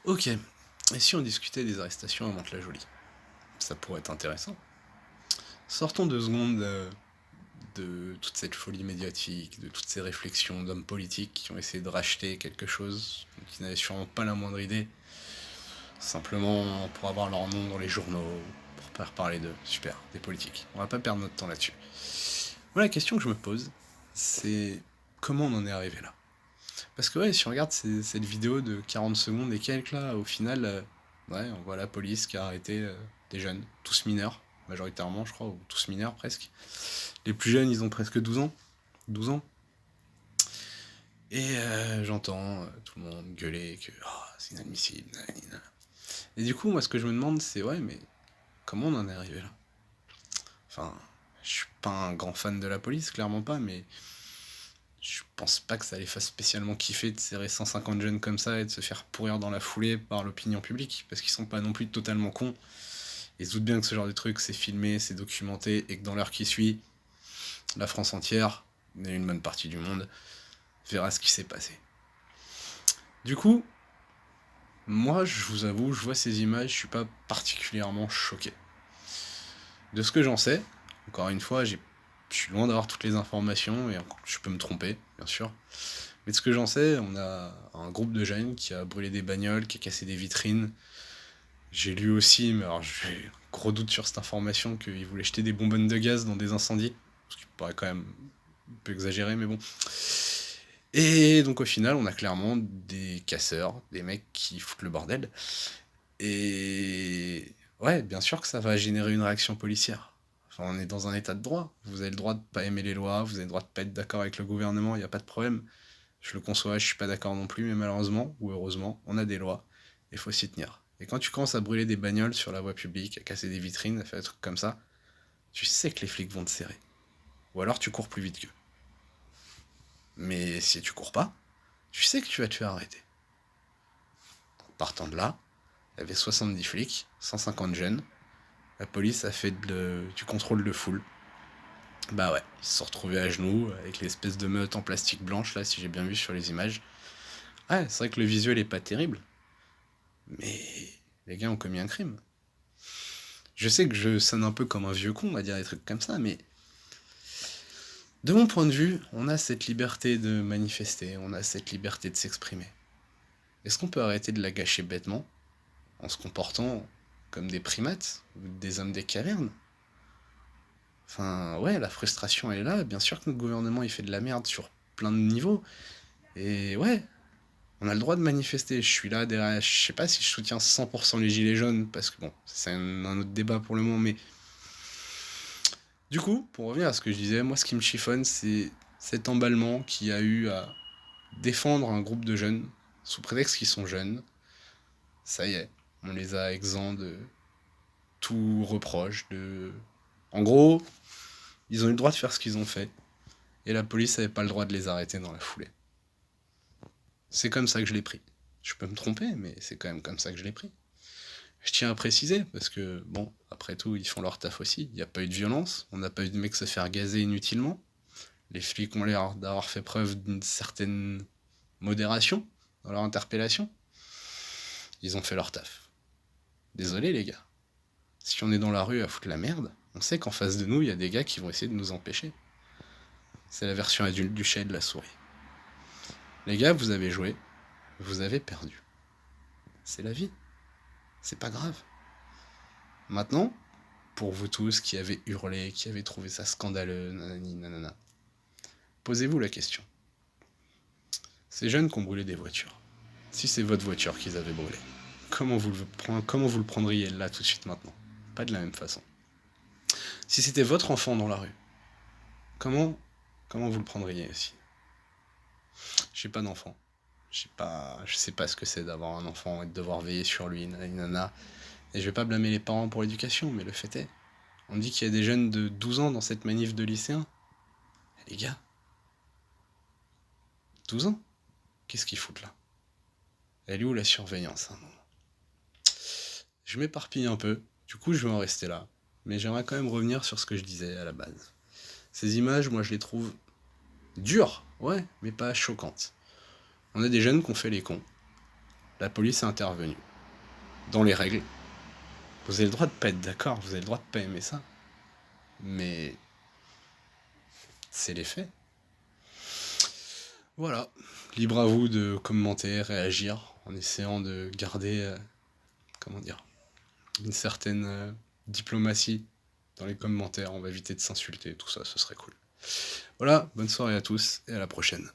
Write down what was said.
Ok, et si on discutait des arrestations à Mantes-la-Jolie? Ça pourrait être intéressant. Sortons 2 secondes de toute cette folie médiatique, de toutes ces réflexions d'hommes politiques qui ont essayé de racheter quelque chose qui n'avaient sûrement pas la moindre idée, simplement pour avoir leur nom dans les journaux, pour faire parler d'eux. Super, des politiques. On va pas perdre notre temps là-dessus. Voilà la question que je me pose, c'est comment on en est arrivé là? Parce que ouais, si on regarde cette vidéo de 40 secondes et quelques là, au final, ouais, on voit la police qui a arrêté des jeunes, tous mineurs, majoritairement je crois, ou tous mineurs presque. Les plus jeunes, ils ont presque 12 ans. 12 ans. Et j'entends tout le monde gueuler que oh, c'est inadmissible. Nanana. Et du coup, moi, ce que je me demande, c'est ouais, mais comment on en est arrivé là? Enfin, je suis pas un grand fan de la police, clairement pas, mais je pense pas que ça les fasse spécialement kiffer de serrer 150 jeunes comme ça et de se faire pourrir dans la foulée par l'opinion publique, parce qu'ils sont pas non plus totalement cons. Ils se doutent bien que ce genre de truc, c'est filmé, c'est documenté, et que dans l'heure qui suit, la France entière, et une bonne partie du monde, verra ce qui s'est passé. Du coup, moi, je vous avoue, je vois ces images, je suis pas particulièrement choqué. De ce que j'en sais, encore une fois, je suis loin d'avoir toutes les informations, et je peux me tromper, bien sûr. Mais de ce que j'en sais, on a un groupe de jeunes qui a brûlé des bagnoles, qui a cassé des vitrines. J'ai lu aussi, mais alors j'ai un gros doute sur cette information, qu'ils voulaient jeter des bonbonnes de gaz dans des incendies. Ce qui paraît quand même un peu exagéré, mais bon. Et donc au final, on a clairement des casseurs, des mecs qui foutent le bordel. Et ouais, bien sûr que ça va générer une réaction policière. Enfin, on est dans un état de droit. Vous avez le droit de pas aimer les lois, vous avez le droit de pas être d'accord avec le gouvernement, il n'y a pas de problème. Je le conçois, je suis pas d'accord non plus, mais malheureusement, ou heureusement, on a des lois, et il faut s'y tenir. Et quand tu commences à brûler des bagnoles sur la voie publique, à casser des vitrines, à faire des trucs comme ça, tu sais que les flics vont te serrer. Ou alors tu cours plus vite qu'eux. Mais si tu cours pas, tu sais que tu vas te faire arrêter. Partant de là, il y avait 70 flics, 150 jeunes. La police a fait du contrôle de foule. Bah ouais, ils se sont retrouvés à genoux avec l'espèce de meute en plastique blanche là, si j'ai bien vu sur les images. Ouais, c'est vrai que le visuel est pas terrible, mais les gars ont commis un crime. Je sais que je sonne un peu comme un vieux con à dire des trucs comme ça, mais de mon point de vue, on a cette liberté de manifester, on a cette liberté de s'exprimer. Est-ce qu'on peut arrêter de la gâcher bêtement en se comportant comme des primates ou des hommes des cavernes? Enfin, ouais, la frustration est là. Bien sûr que notre gouvernement il fait de la merde sur plein de niveaux. Et ouais, on a le droit de manifester. Je suis là derrière. Je sais pas si je soutiens 100% les gilets jaunes parce que bon, c'est un autre débat pour le moment. Mais du coup, pour revenir à ce que je disais, moi ce qui me chiffonne, c'est cet emballement qu'il y a eu à défendre un groupe de jeunes sous prétexte qu'ils sont jeunes. Ça y est, on les a exempts de tout reproche. En gros, ils ont eu le droit de faire ce qu'ils ont fait. Et la police n'avait pas le droit de les arrêter dans la foulée. C'est comme ça que je l'ai pris. Je peux me tromper, mais c'est quand même comme ça que je l'ai pris. Je tiens à préciser, parce que, bon, après tout, ils font leur taf aussi. Il n'y a pas eu de violence, on n'a pas eu de mec se faire gazer inutilement. Les flics ont l'air d'avoir fait preuve d'une certaine modération dans leur interpellation. Ils ont fait leur taf. Désolé les gars. Si on est dans la rue à foutre la merde, on sait qu'en face de nous, il y a des gars qui vont essayer de nous empêcher. C'est la version adulte du chat et de la souris. Les gars, vous avez joué, vous avez perdu. C'est la vie. C'est pas grave. Maintenant, pour vous tous qui avez hurlé, qui avez trouvé ça scandaleux, nanani, nanana, posez-vous la question. Ces jeunes qui ont brûlé des voitures, si c'est votre voiture qu'ils avaient brûlée, comment vous le prendriez là tout de suite maintenant? Pas de la même façon. Si c'était votre enfant dans la rue, comment, comment vous le prendriez aussi? J'ai pas d'enfant. Je sais pas ce que c'est d'avoir un enfant et de devoir veiller sur lui, nanani, nanana. Et je vais pas blâmer les parents pour l'éducation, mais le fait est, on dit qu'il y a des jeunes de 12 ans dans cette manif de lycéens. Les gars, 12 ans, qu'est-ce qu'ils foutent là? Elle est où la surveillance à un moment? Je m'éparpille un peu, du coup je vais en rester là. Mais j'aimerais quand même revenir sur ce que je disais à la base. Ces images, moi je les trouve dures, ouais, mais pas choquantes. On a des jeunes qui ont fait les cons. La police est intervenue. Dans les règles. Vous avez le droit de pas être d'accord, vous avez le droit de pas aimer ça. Mais c'est les faits. Voilà. Libre à vous de commenter, réagir, en essayant de garder, comment dire, une certaine diplomatie dans les commentaires. On va éviter de s'insulter, tout ça, ce serait cool. Voilà, bonne soirée à tous et à la prochaine.